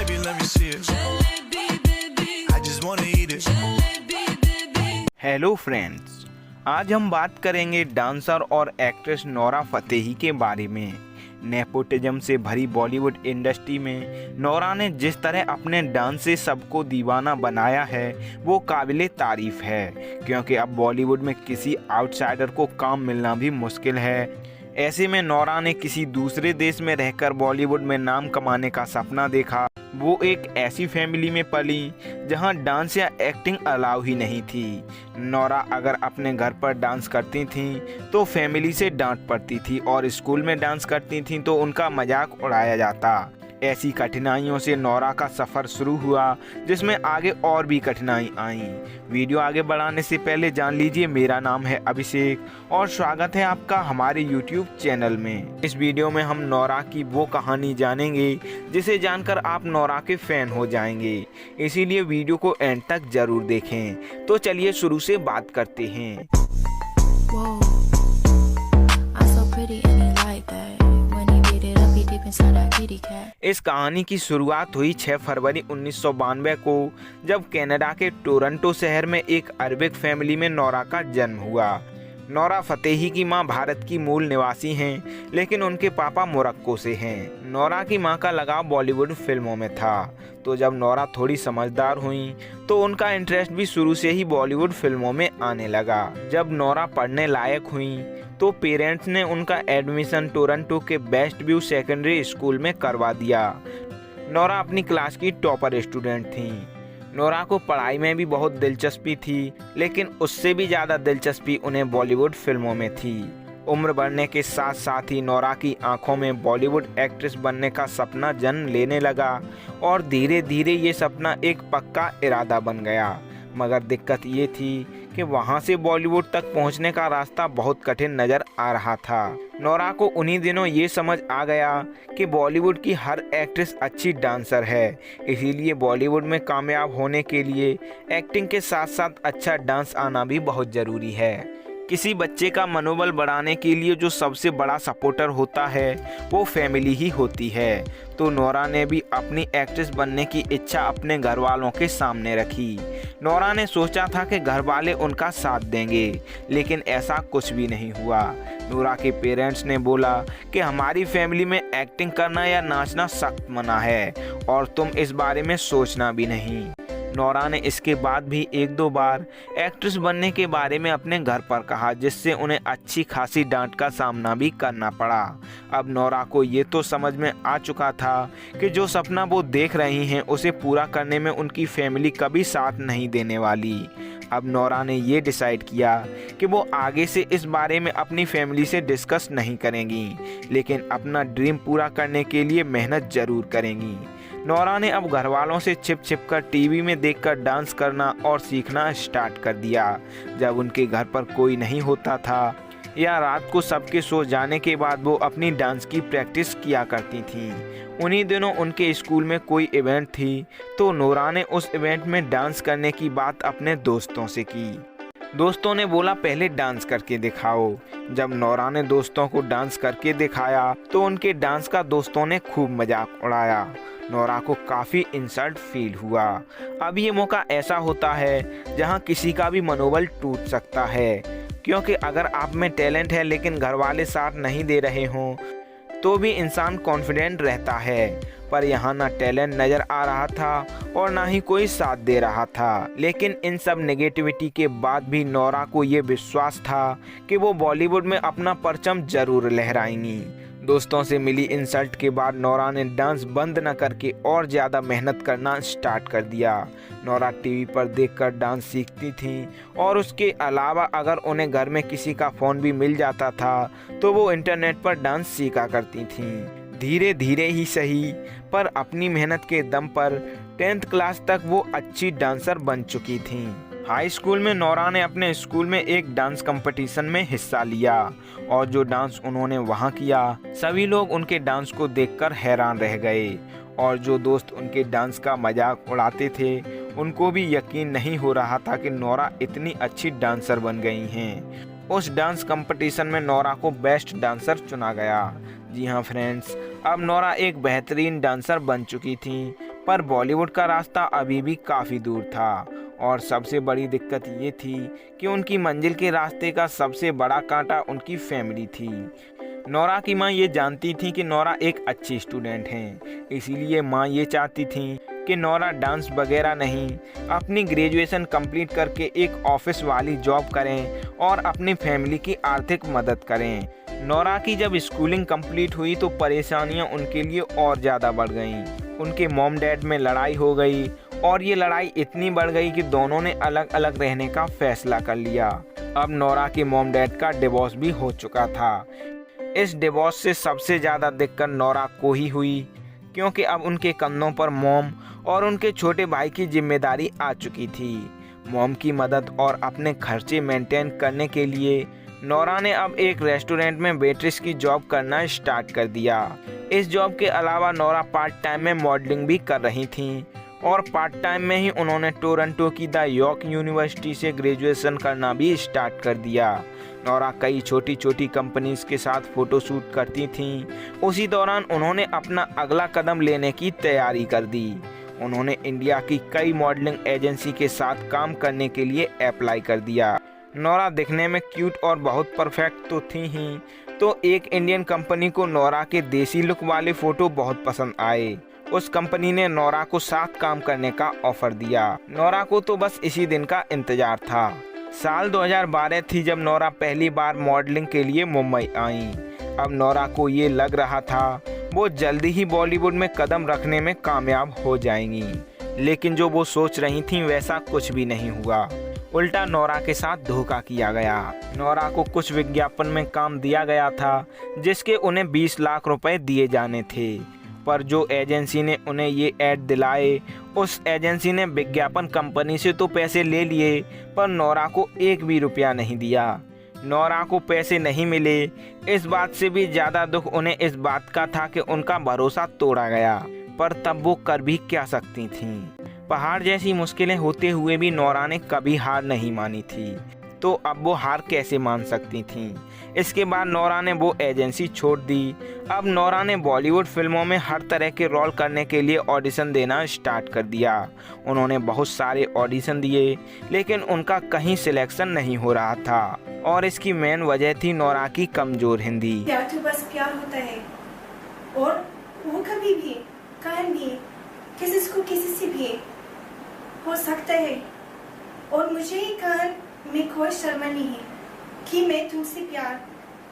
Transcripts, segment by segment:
Baby, let me see it. I just wanna eat it. Hello friends, आज हम बात करेंगे डांसर और एक्ट्रेस नोरा फतेही के बारे में। नेपोटिज्म से भरी बॉलीवुड इंडस्ट्री में नोरा ने जिस तरह अपने डांस से सबको दीवाना बनाया है वो काबिले तारीफ है, क्योंकि अब बॉलीवुड में किसी आउटसाइडर को काम मिलना भी मुश्किल है। ऐसे में नोरा ने किसी दूसरे देश में रहकर बॉलीवुड में नाम कमाने का सपना देखा। वो एक ऐसी फैमिली में पली जहां डांस या एक्टिंग अलाउ ही नहीं थी। नोरा अगर अपने घर पर डांस करती थीं तो फैमिली से डांट पड़ती थी और स्कूल में डांस करती थीं तो उनका मजाक उड़ाया जाता। ऐसी कठिनाइयों से नोरा का सफ़र शुरू हुआ, जिसमें आगे और भी कठिनाई आईं। वीडियो आगे बढ़ाने से पहले जान लीजिए, मेरा नाम है अभिषेक और स्वागत है आपका हमारे YouTube चैनल में। इस वीडियो में हम नोरा की वो कहानी जानेंगे जिसे जानकर आप नोरा के फैन हो जाएंगे, इसीलिए वीडियो को एंड तक जरूर देखें। तो चलिए शुरू से बात करते हैं। इस कहानी की शुरुआत हुई 6 फरवरी 1992 को, जब कनाडा के टोरंटो शहर में एक अरबिक फैमिली में नोरा का जन्म हुआ। नोरा फतेही की मां भारत की मूल निवासी हैं, लेकिन उनके पापा मोरक्को से हैं। नोरा की मां का लगाव बॉलीवुड फिल्मों में था, तो जब नोरा थोड़ी समझदार हुई तो उनका इंटरेस्ट भी शुरू से ही बॉलीवुड फिल्मों में आने लगा। जब नोरा पढ़ने लायक हुई तो पेरेंट्स ने उनका एडमिशन टोरंटो के बेस्ट व्यू सेकेंडरी स्कूल में करवा दिया। नोरा अपनी क्लास की टॉपर स्टूडेंट थी। नोरा को पढ़ाई में भी बहुत दिलचस्पी थी, लेकिन उससे भी ज़्यादा दिलचस्पी उन्हें बॉलीवुड फिल्मों में थी। उम्र बढ़ने के साथ साथ ही नोरा की आंखों में बॉलीवुड एक्ट्रेस बनने का सपना जन्म लेने लगा और धीरे धीरे ये सपना एक पक्का इरादा बन गया। मगर दिक्कत ये थी कि वहाँ से बॉलीवुड तक पहुँचने का रास्ता बहुत कठिन नज़र आ रहा था। नोरा को उन्हीं दिनों ये समझ आ गया कि बॉलीवुड की हर एक्ट्रेस अच्छी डांसर है, इसीलिए बॉलीवुड में कामयाब होने के लिए एक्टिंग के साथ साथ अच्छा डांस आना भी बहुत ज़रूरी है। किसी बच्चे का मनोबल बढ़ाने के लिए जो सबसे बड़ा सपोर्टर होता है वो फैमिली ही होती है। तो नोरा ने भी अपनी एक्ट्रेस बनने की इच्छा अपने घर वालों के सामने रखी। नोरा ने सोचा था कि घर वाले उनका साथ देंगे, लेकिन ऐसा कुछ भी नहीं हुआ। नोरा के पेरेंट्स ने बोला कि हमारी फैमिली में एक्टिंग करना या नाचना सख्त मना है और तुम इस बारे में सोचना भी नहीं। नोरा ने इसके बाद भी 1-2 बार एक्ट्रेस बनने के बारे में अपने घर पर कहा, जिससे उन्हें अच्छी खासी डांट का सामना भी करना पड़ा। अब नोरा को ये तो समझ में आ चुका था कि जो सपना वो देख रही हैं उसे पूरा करने में उनकी फैमिली कभी साथ नहीं देने वाली। अब नोरा ने ये डिसाइड किया कि वो आगे से इस बारे में अपनी फैमिली से डिस्कस नहीं करेंगी, लेकिन अपना ड्रीम पूरा करने के लिए मेहनत ज़रूर करेंगी। नोरा ने अब घर वालों से छिप कर टीवी में देखकर डांस करना और सीखना स्टार्ट कर दिया। जब उनके घर पर कोई नहीं होता था या रात को सबके सो जाने के बाद वो अपनी डांस की प्रैक्टिस किया करती थीं। उन्हीं दिनों उनके स्कूल में कोई इवेंट थी, तो नोरा ने उस इवेंट में डांस करने की बात अपने दोस्तों से की। दोस्तों ने बोला पहले डांस करके दिखाओ। जब नोरा ने दोस्तों को डांस करके दिखाया तो उनके डांस का दोस्तों ने खूब मजाक उड़ाया। नोरा को काफ़ी इंसल्ट फील हुआ। अब ये मौका ऐसा होता है जहां किसी का भी मनोबल टूट सकता है, क्योंकि अगर आप में टैलेंट है लेकिन घर वाले साथ नहीं दे रहे हों तो भी इंसान कॉन्फिडेंट रहता है। पर यहाँ ना टैलेंट नज़र आ रहा था और ना ही कोई साथ दे रहा था। लेकिन इन सब नेगेटिविटी के बाद भी नोरा को ये विश्वास था कि वो बॉलीवुड में अपना परचम ज़रूर लहराएंगी। दोस्तों से मिली इंसल्ट के बाद नोरा ने डांस बंद न करके और ज़्यादा मेहनत करना स्टार्ट कर दिया। नोरा टीवी पर देखकर डांस सीखती थी और उसके अलावा अगर उन्हें घर में किसी का फ़ोन भी मिल जाता था तो वो इंटरनेट पर डांस सीखा करती थीं। धीरे धीरे ही सही, पर अपनी मेहनत के दम पर 10th क्लास तक वो अच्छी डांसर बन चुकी थीं। हाई स्कूल में नोरा ने अपने स्कूल में एक डांस कंपटीशन में हिस्सा लिया और जो डांस उन्होंने वहां किया सभी लोग उनके डांस को देखकर हैरान रह गए और जो दोस्त उनके डांस का मजाक उड़ाते थे उनको भी यकीन नहीं हो रहा था कि नोरा इतनी अच्छी डांसर बन गई हैं। उस डांस कंपटीशन में नोरा को बेस्ट डांसर चुना गया। जी हाँ फ्रेंड्स, अब नोरा एक बेहतरीन डांसर बन चुकी थी। पर बॉलीवुड का रास्ता अभी भी काफ़ी दूर था और सबसे बड़ी दिक्कत ये थी कि उनकी मंजिल के रास्ते का सबसे बड़ा कांटा उनकी फैमिली थी। नोरा की मां ये जानती थी कि नोरा एक अच्छी स्टूडेंट हैं, इसीलिए मां ये चाहती थी कि नोरा डांस वगैरह नहीं, अपनी ग्रेजुएशन कंप्लीट करके एक ऑफिस वाली जॉब करें और अपनी फैमिली की आर्थिक मदद करें। नोरा की जब स्कूलिंग कंप्लीट हुई तो परेशानियां उनके लिए और ज़्यादा बढ़ गईं। उनके मॉम डैड में लड़ाई हो गई और ये लड़ाई इतनी बढ़ गई कि दोनों ने अलग अलग रहने का फैसला कर लिया। अब नोरा के मॉम डैड का डिवोर्स भी हो चुका था। इस डिवोर्स से सबसे ज़्यादा दिक्कत नोरा को ही हुई, क्योंकि अब उनके कंधों पर मॉम और उनके छोटे भाई की जिम्मेदारी आ चुकी थी। मॉम की मदद और अपने खर्चे मेंटेन करने के लिए नोरा ने अब एक रेस्टोरेंट में वेट्रेस की जॉब करना स्टार्ट कर दिया। इस जॉब के अलावा नोरा पार्ट टाइम में मॉडलिंग भी कर रही थीं और पार्ट टाइम में ही उन्होंने टोरंटो की द यॉर्क यूनिवर्सिटी से ग्रेजुएशन करना भी स्टार्ट कर दिया। नोरा कई छोटी छोटी कंपनीज के साथ फ़ोटोशूट करती थीं। उसी दौरान उन्होंने अपना अगला कदम लेने की तैयारी कर दी। उन्होंने इंडिया की कई मॉडलिंग एजेंसी के साथ काम करने के लिए अप्लाई कर दिया। नोरा दिखने में क्यूट और बहुत परफेक्ट तो थी ही, तो एक इंडियन कंपनी को नोरा के देसी लुक वाले फ़ोटो बहुत पसंद आए। उस कंपनी ने नोरा को साथ काम करने का ऑफर दिया। नोरा को तो बस इसी दिन का इंतजार था। साल 2012 थी जब नोरा पहली बार मॉडलिंग के लिए मुंबई आईं। अब नोरा को ये लग रहा था वो जल्दी ही बॉलीवुड में कदम रखने में कामयाब हो जाएंगी, लेकिन जो वो सोच रही थीं वैसा कुछ भी नहीं हुआ। उल्टा नोरा के साथ धोखा किया गया। नोरा को कुछ विज्ञापन में काम दिया गया था जिसके उन्हें 20 लाख रुपए दिए जाने थे, पर जो एजेंसी ने उन्हें ये ऐड दिलाए उस एजेंसी ने विज्ञापन कंपनी से तो पैसे ले लिए, पर नोरा को एक भी रुपया नहीं दिया। नोरा को पैसे नहीं मिले। इस बात से भी ज़्यादा दुख उन्हें इस बात का था कि उनका भरोसा तोड़ा गया, पर तब वो कर भी क्या सकती थीं। पहाड़ जैसी मुश्किलें होते हुए भी नोरा ने कभी हार नहीं मानी थी, तो अब वो हार कैसे मान सकती थीं। इसके बाद नोरा ने वो एजेंसी छोड़ दी। अब नोरा ने बॉलीवुड फिल्मों में हर तरह के रोल करने के लिए ऑडिशन देना स्टार्ट कर दिया। उन्होंने बहुत सारे ऑडिशन दिए, लेकिन उनका कहीं सिलेक्शन नहीं हो रहा था और इसकी मेन वजह थी नोरा की कमज़ोर हिंदी। प्यार तो बस प्यार होता है और वो कभी भी कहीं भी किसी से भी हो सकता है, और मुझे ये कहने में कोई शर्म नहीं है कि मैं तुमसे प्यार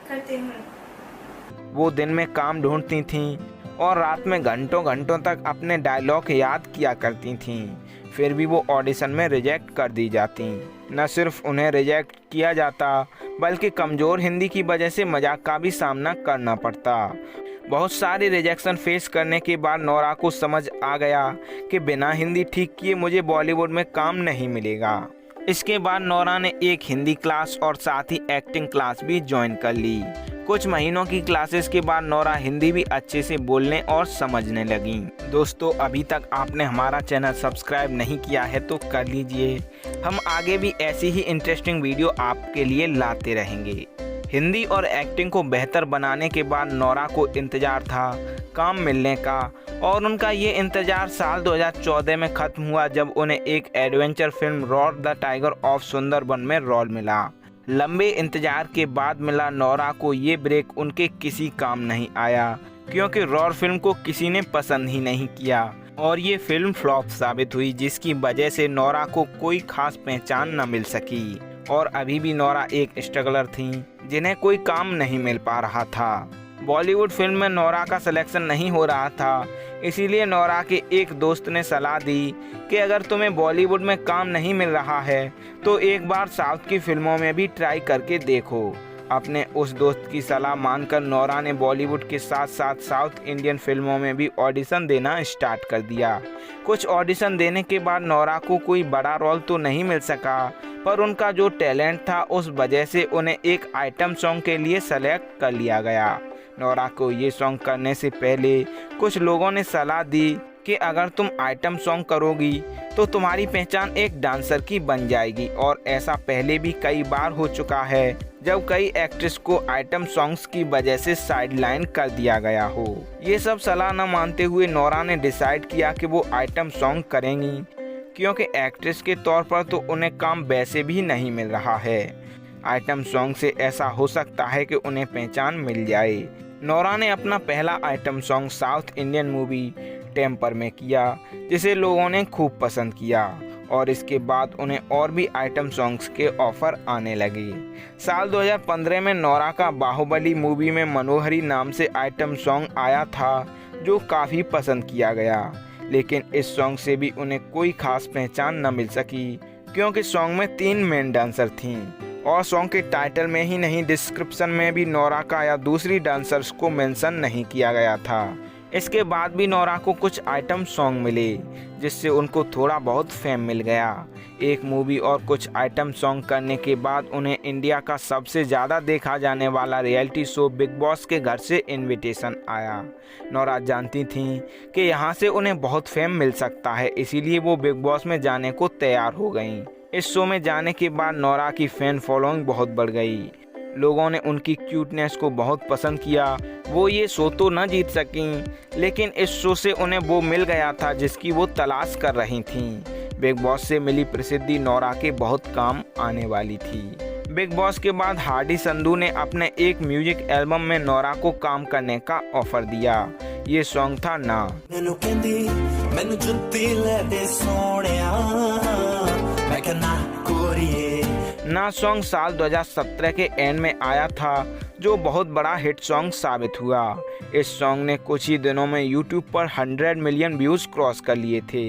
करती हूँ। वो दिन में काम ढूंढती थीं और रात में घंटों घंटों तक अपने डायलॉग याद किया करती थीं, फिर भी वो ऑडिशन में रिजेक्ट कर दी जाती। न सिर्फ उन्हें रिजेक्ट किया जाता बल्कि कमज़ोर हिंदी की वजह से मजाक का भी सामना करना पड़ता। बहुत सारे रिजेक्शन फेस करने के बाद नोरा को समझ आ गया कि बिना हिंदी ठीक किए मुझे बॉलीवुड में काम नहीं मिलेगा। इसके बाद नोरा ने एक हिंदी क्लास और साथ ही एक्टिंग क्लास भी ज्वाइन कर ली। कुछ महीनों की क्लासेस के बाद नोरा हिंदी भी अच्छे से बोलने और समझने लगी। दोस्तों, अभी तक आपने हमारा चैनल सब्सक्राइब नहीं किया है तो कर लीजिए। हम आगे भी ऐसी ही इंटरेस्टिंग वीडियो आपके लिए लाते रहेंगे। हिंदी और एक्टिंग को बेहतर बनाने के बाद नोरा को इंतज़ार था काम मिलने का, और उनका ये इंतज़ार साल 2014 में ख़त्म हुआ जब उन्हें एक adventure film roar the tiger of Sundarban में रोल मिला। लंबे इंतज़ार के बाद मिला नोरा को ये ब्रेक उनके किसी काम नहीं आया, क्योंकि रॉर फिल्म को किसी ने पसंद ही नहीं किया और ये फिल्म फ्लॉप साबित हुई, जिसकी वजह से नोरा को कोई खास पहचान न मिल सकी और अभी भी नोरा एक स्ट्रगलर थी जिन्हें कोई काम नहीं मिल पा रहा था। बॉलीवुड फिल्म में नोरा का सिलेक्शन नहीं हो रहा था, इसीलिए नोरा के एक दोस्त ने सलाह दी कि अगर तुम्हें बॉलीवुड में काम नहीं मिल रहा है तो एक बार साउथ की फिल्मों में भी ट्राई करके देखो। अपने उस दोस्त की सलाह मानकर नोरा ने बॉलीवुड के साथ साथ साउथ इंडियन फिल्मों में भी ऑडिशन देना स्टार्ट कर दिया। कुछ ऑडिशन देने के बाद नोरा को कोई बड़ा रोल तो नहीं मिल सका, पर उनका जो टैलेंट था उस वजह से उन्हें एक आइटम सॉन्ग के लिए सेलेक्ट कर लिया गया। नोरा को ये सॉन्ग करने से पहले कुछ लोगों ने सलाह दी कि अगर तुम आइटम सॉन्ग करोगी तो तुम्हारी पहचान एक डांसर की बन जाएगी, और ऐसा पहले भी कई बार हो चुका है जब कई एक्ट्रेस को आइटम सॉन्ग्स की वजह से साइडलाइन कर दिया गया हो। ये सब सलाह न मानते हुए नोरा ने डिसाइड किया कि वो आइटम सॉन्ग करेंगी, क्योंकि एक्ट्रेस के तौर पर तो उन्हें काम वैसे भी नहीं मिल रहा है। आइटम सॉन्ग से ऐसा हो सकता है कि उन्हें पहचान मिल जाए। नोरा ने अपना पहला item song South Indian movie Temper में किया, जिसे लोगों ने खूब पसंद किया और इसके बाद उन्हें और भी आइटम सॉन्ग्स के ऑफर आने लगे। साल 2015 में नोरा का बाहुबली मूवी में मनोहरी नाम से आइटम सॉन्ग आया था, जो काफ़ी पसंद किया गया, लेकिन इस सॉन्ग से भी उन्हें कोई खास पहचान न मिल सकी, क्योंकि सॉन्ग में 3 मेन डांसर थीं और सॉन्ग के टाइटल में ही नहीं, डिस्क्रिप्शन में भी नोरा का या दूसरी डांसर्स को मेंशन नहीं किया गया था। इसके बाद भी नोरा को कुछ आइटम सॉन्ग मिले, जिससे उनको थोड़ा बहुत फेम मिल गया। एक मूवी और कुछ आइटम सॉन्ग करने के बाद उन्हें इंडिया का सबसे ज़्यादा देखा जाने वाला रियलिटी शो बिग बॉस के घर से इनविटेशन आया। नोरा जानती थीं कि यहाँ से उन्हें बहुत फेम मिल सकता है, इसीलिए वो बिग बॉस में जाने को तैयार हो गईं। इस शो में जाने के बाद नोरा की फैन फॉलोइंग बहुत बढ़ गई। लोगों ने उनकी क्यूटनेस को बहुत पसंद किया। वो ये शो तो न जीत सकीं, लेकिन इस शो से उन्हें वो मिल गया था जिसकी वो तलाश कर रही थीं। बिग बॉस से मिली प्रसिद्धि नोरा के बहुत काम आने वाली थी। बिग बॉस के बाद हार्डी संधू ने अपने एक म्यूजिक एल्बम में नोरा को काम करने का ऑफर दिया। ये सॉन्ग था ना। ना सॉन्ग साल 2017 के एंड में आया था, जो बहुत बड़ा हिट सॉन्ग साबित हुआ। इस सॉन्ग ने कुछ ही दिनों में यूट्यूब पर 100 मिलियन व्यूज़ क्रॉस कर लिए थे।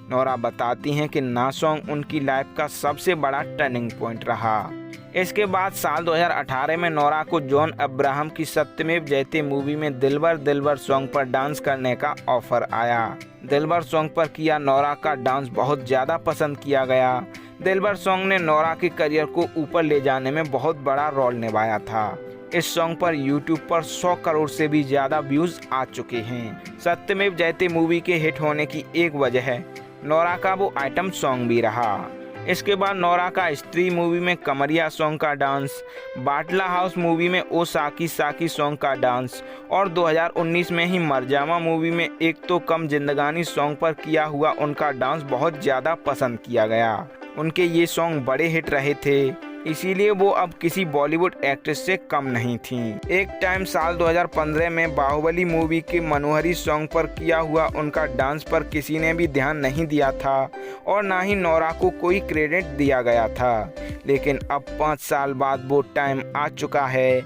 नोरा बताती हैं कि ना सॉन्ग उनकी लाइफ का सबसे बड़ा टर्निंग पॉइंट रहा। इसके बाद साल 2018 में नोरा को जॉन अब्राहम की सत्यमेव जयते मूवी में दिलबर दिलबर सॉन्ग पर डांस करने का ऑफर आया। दिलबर सॉन्ग पर किया नोरा का डांस बहुत ज़्यादा पसंद किया गया। दिलबर सॉन्ग ने नोरा के करियर को ऊपर ले जाने में बहुत बड़ा रोल निभाया था। इस सॉन्ग पर यूट्यूब पर 100 करोड़ से भी ज़्यादा व्यूज़ आ चुके हैं। सत्यमेव जयते मूवी के हिट होने की एक वजह है नोरा का वो आइटम सॉन्ग भी रहा। इसके बाद नोरा का स्त्री मूवी में कमरिया सॉन्ग का डांस, बाटला हाउस मूवी में ओ साकी साकी सॉन्ग का डांस और 2019 में ही मरजामा मूवी में एक तो कम जिंदगानी सॉन्ग पर किया हुआ उनका डांस बहुत ज़्यादा पसंद किया गया। उनके ये सॉन्ग बड़े हिट रहे थे, इसीलिए वो अब किसी बॉलीवुड एक्ट्रेस से कम नहीं थीं। एक टाइम साल 2015 में बाहुबली मूवी के मनोहरी सॉन्ग पर किया हुआ उनका डांस पर किसी ने भी ध्यान नहीं दिया था और ना ही नोरा को कोई क्रेडिट दिया गया था। लेकिन अब 5 साल बाद वो टाइम आ चुका है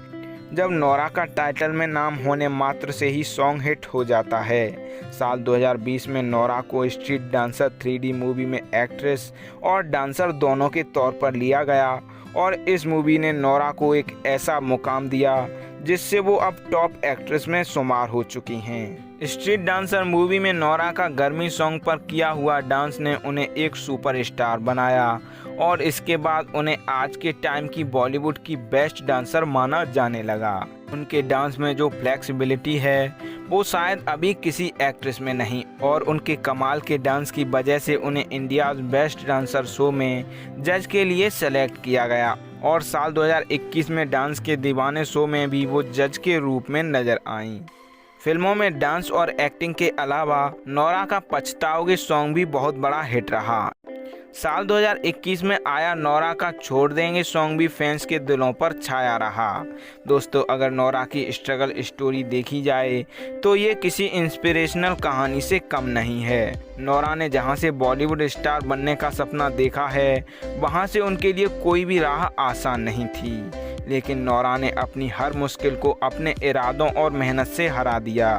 जब नोरा का टाइटल में नाम होने मात्र से ही सॉन्ग हिट हो जाता है। साल 2020 में नोरा को स्ट्रीट डांसर 3D मूवी में एक्ट्रेस और डांसर दोनों के तौर पर लिया गया और इस मूवी ने नोरा को एक ऐसा मुकाम दिया जिससे वो अब टॉप एक्ट्रेस में शुमार हो चुकी हैं। स्ट्रीट डांसर मूवी में नोरा का गर्मी सॉन्ग पर किया हुआ डांस ने उन्हें एक सुपरस्टार बनाया और इसके बाद उन्हें आज के टाइम की बॉलीवुड की बेस्ट डांसर माना जाने लगा। उनके डांस में जो फ्लेक्सिबिलिटी है वो शायद अभी किसी एक्ट्रेस में नहीं और उनके कमाल के डांस की वजह से उन्हें इंडिया बेस्ट डांसर शो में जज के लिए सेलेक्ट किया गया और साल 2021 में डांस के दीवाने शो में भी वो जज के रूप में नजर आईं। फिल्मों में डांस और एक्टिंग के अलावा नोरा का पछताओगे सॉन्ग भी बहुत बड़ा हिट रहा। साल 2021 में आया नोरा का छोड़ देंगे सॉन्ग भी फैंस के दिलों पर छाया रहा। दोस्तों, अगर नोरा की स्ट्रगल स्टोरी देखी जाए तो ये किसी इंस्पिरेशनल कहानी से कम नहीं है। नोरा ने जहां से बॉलीवुड स्टार बनने का सपना देखा है वहां से उनके लिए कोई भी राह आसान नहीं थी, लेकिन नोरा ने अपनी हर मुश्किल को अपने इरादों और मेहनत से हरा दिया।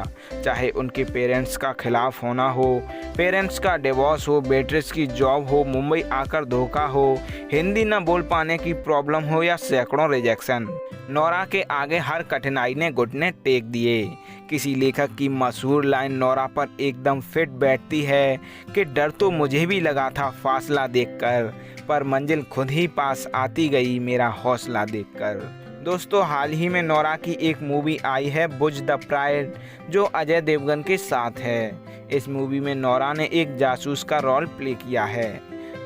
चाहे उनके पेरेंट्स का खिलाफ होना हो, पेरेंट्स का डिवोर्स हो, बेट्रेस की जॉब हो, मुंबई आकर धोखा हो, हिंदी न बोल पाने की प्रॉब्लम हो या सैकड़ों रिजेक्शन, नोरा के आगे हर कठिनाई ने घुटने टेक दिए। किसी लेखक की मशहूर लाइन नोरा पर एकदम फिट बैठती है कि डर तो मुझे भी लगा था फासला देखकर, पर मंजिल खुद ही पास आती गई मेरा हौसला देखकर। दोस्तों, हाल ही में नोरा की एक मूवी आई है बुझ द प्राइड, जो अजय देवगन के साथ है। इस मूवी में नोरा ने एक जासूस का रोल प्ले किया है।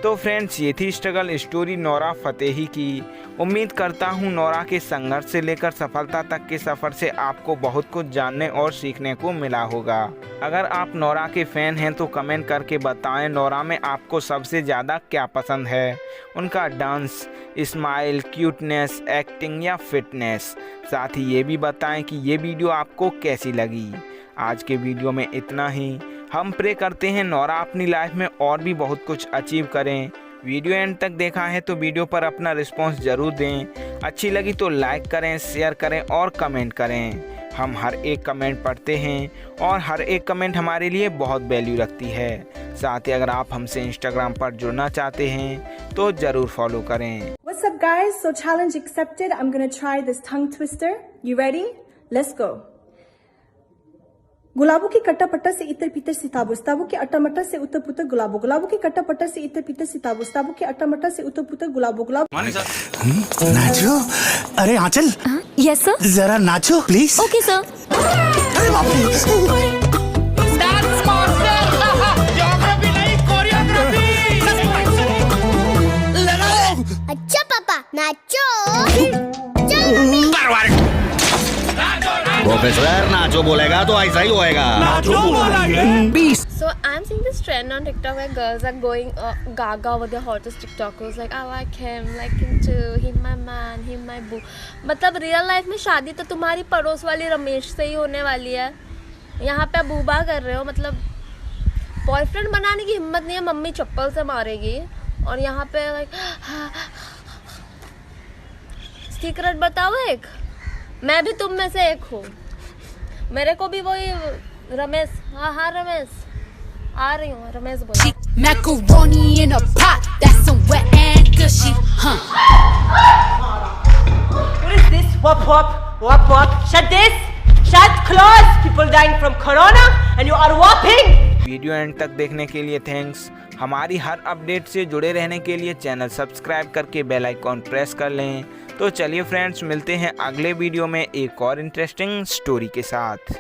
तो फ्रेंड्स, ये थी स्ट्रगल स्टोरी नोरा फतेही की। उम्मीद करता हूँ नोरा के संघर्ष से लेकर सफलता तक के सफ़र से आपको बहुत कुछ जानने और सीखने को मिला होगा। अगर आप नोरा के फ़ैन हैं तो कमेंट करके बताएं नोरा में आपको सबसे ज़्यादा क्या पसंद है, उनका डांस, स्माइल, क्यूटनेस, एक्टिंग या फिटनेस। साथ ही ये भी बताएं कि ये वीडियो आपको कैसी लगी। आज के वीडियो में इतना ही। हम प्रे करते हैं नोरा अपनी लाइफ में और भी बहुत कुछ अचीव करें। वीडियो एंड तक देखा है तो वीडियो पर अपना रिस्पांस ज़रूर दें। अच्छी लगी तो लाइक करें, शेयर करें और कमेंट करें। हम हर एक कमेंट पढ़ते हैं और हर एक कमेंट हमारे लिए बहुत वैल्यू रखती है। साथ ही अगर आप हमसे इंस्टाग्राम पर जुड़ना चाहते हैं तो ज़रूर फॉलो करें। What's up guys? So challenge accepted. I'm gonna try this tongue twister. You ready? Let's go. गुलाबों के कट्टा पट्टा से इतर पीतर सिताबो, सिताबो के अट्टा मट्टा से उतर पुतर गुलाबो, गुलाबों के कट्टा पट्टा से इतर पीतर सिताबो, सिताबो के अट्टा मट्टा से उतर पुतर गुलाबो, गुलाब। नाचो। अरे आंचल। Yes sir. जरा नाचो प्लीज। Okay sir. अरे बाप रे। अच्छा पापा नाचो। प्रोफेसर नाचो बोलेगा तो ऐसा ही होएगा। So I'm seeing this trend on TikTok where girls are going gaga with their hottest TikTokers, like I like him too, he my man, he my boo। मतलब रियल लाइफ में शादी तो तुम्हारी पड़ोस वाली रमेश से ही होने वाली है, यहाँ पे बूबा कर रहे हो। मतलब बॉयफ्रेंड बनाने की हिम्मत नहीं है, मम्मी चप्पल से मारेगी। और यहाँ पे लाइक सीक्रेट बताओ एक, मैं भी तुम में से एक हूँ। मेरे को भी वही रमेश, हाँ रमेश आ रही हूँ, रमेश बोल। Macaroni in a pot, that's some wet and gushy, huh? What is this? Wop wop, wop wop. Shut this! Shut, close! People dying from corona and you are whopping! Video and तक देखने के लिए thanks. हमारी हर update से जुड़े रहने के लिए चैनल सब्सक्राइब करके बेल आइकॉन प्रेस कर लें। तो चलिए फ्रेंड्स, मिलते हैं अगले वीडियो में एक और इंटरेस्टिंग स्टोरी के साथ।